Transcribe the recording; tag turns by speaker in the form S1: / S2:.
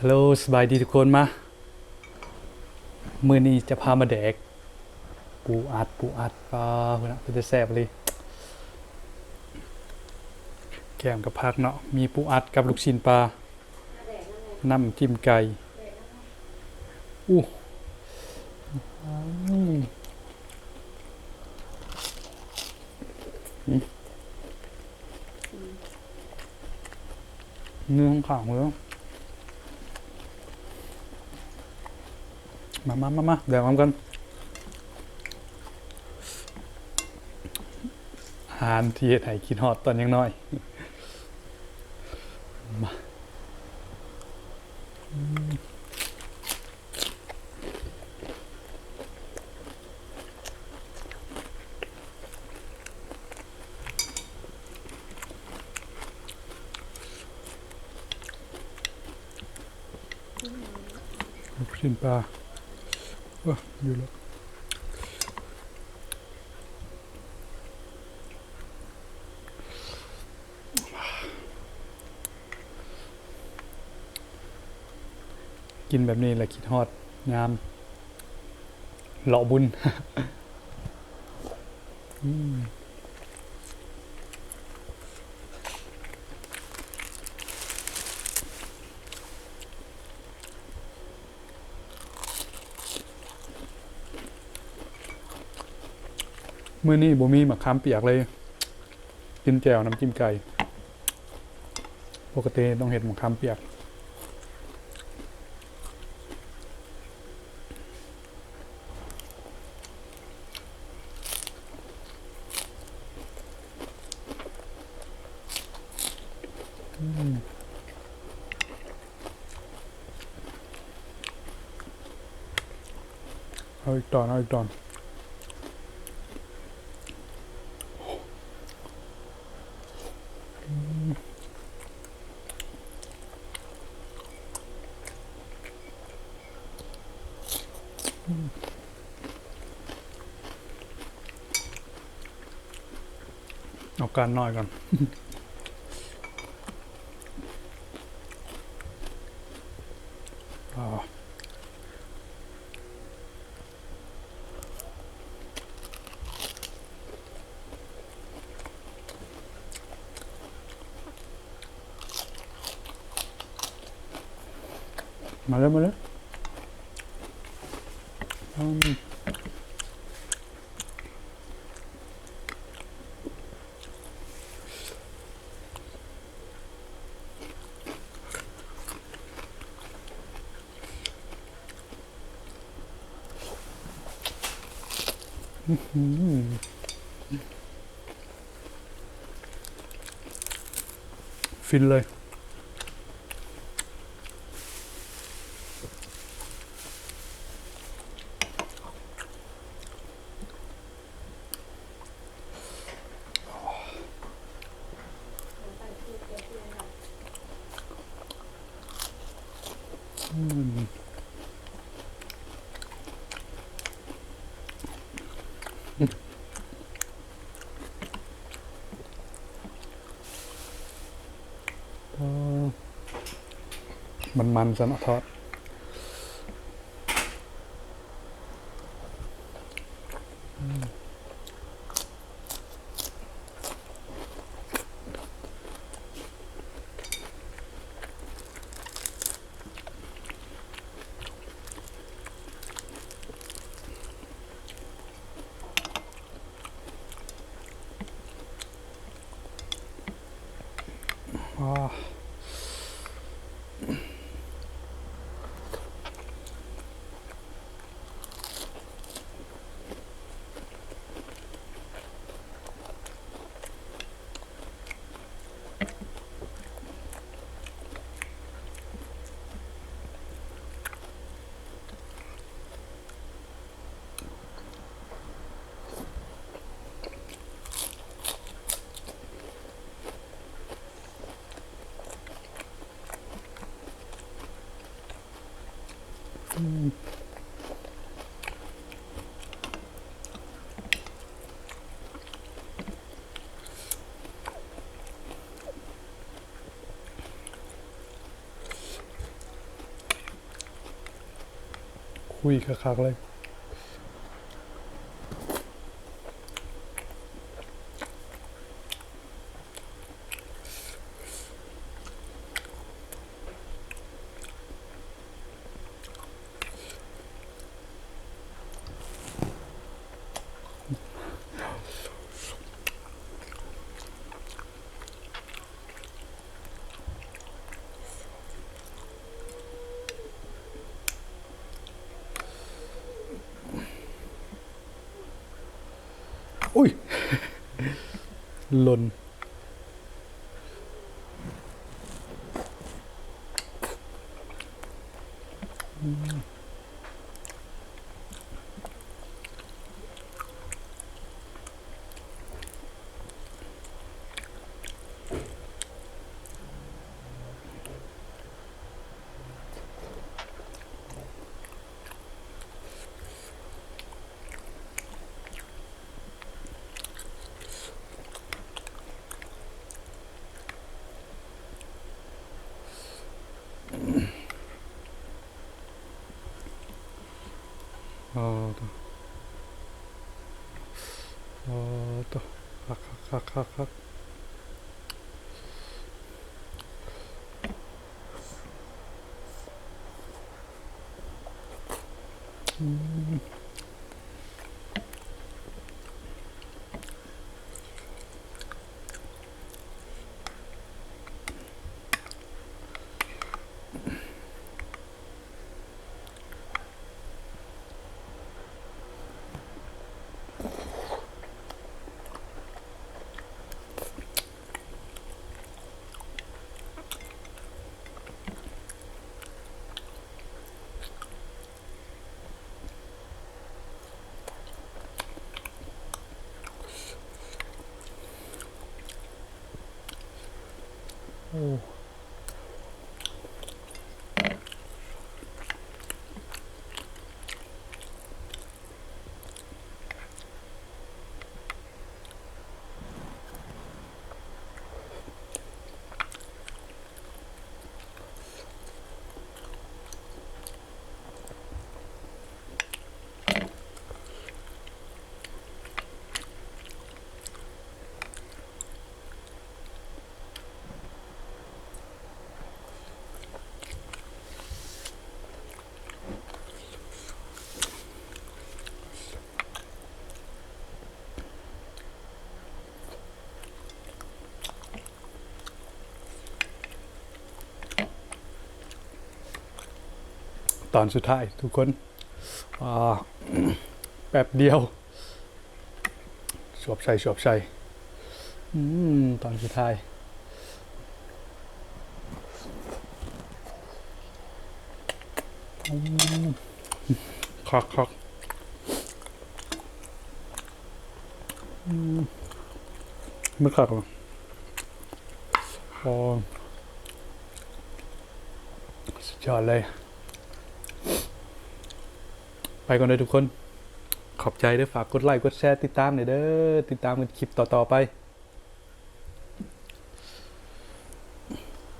S1: ฮัลโหลสบายดีทุกคนมามื้อนี้จะพามาแดกปูอัดปลาพุ่นน่ะเป็นแต่แซ่บเลยแกงกับผักเนาะมีปูอัดกับลูกชิ้นปลาน้ำจิ้มไก่อู้อืมเนื้อข้างๆเลยมาเดี๋ยวทำกันอาหารที่เฮ็ดให้กินฮอดตอนยังน้อยมาลูกชิ้นปลาว้าอยู่แล้วกินแบบนี้แหละคิดฮอดยามเลาะบุญมื้อนี้บ่มีมะขามเปียกเลยกินแจ่วน้ำจิ้มไก่ปกติต้องเฮ็ดมะขามเปียกเอาอีกตอนเอาการน้อยก่อนอ๋อมาเลยอืมฟินเลยมันๆซะเนาะทอดอ๋อ คุยคักๆเลยอุ้ยหล่นอ๋ออ๋อตัวคักโอ้ตอนสุดท้ายทุกคนอ่าแป๊บเดียวสวบใส่ตอนสุดท้ายคักไม่คักหรออ๋อสุดยอดเลยไปก่อนเลยทุกคนขอบใจด้วยฝากกดไลค์กดแชร์ติดตามหน่อยเด้อติดตามกันคลิปต่อๆไป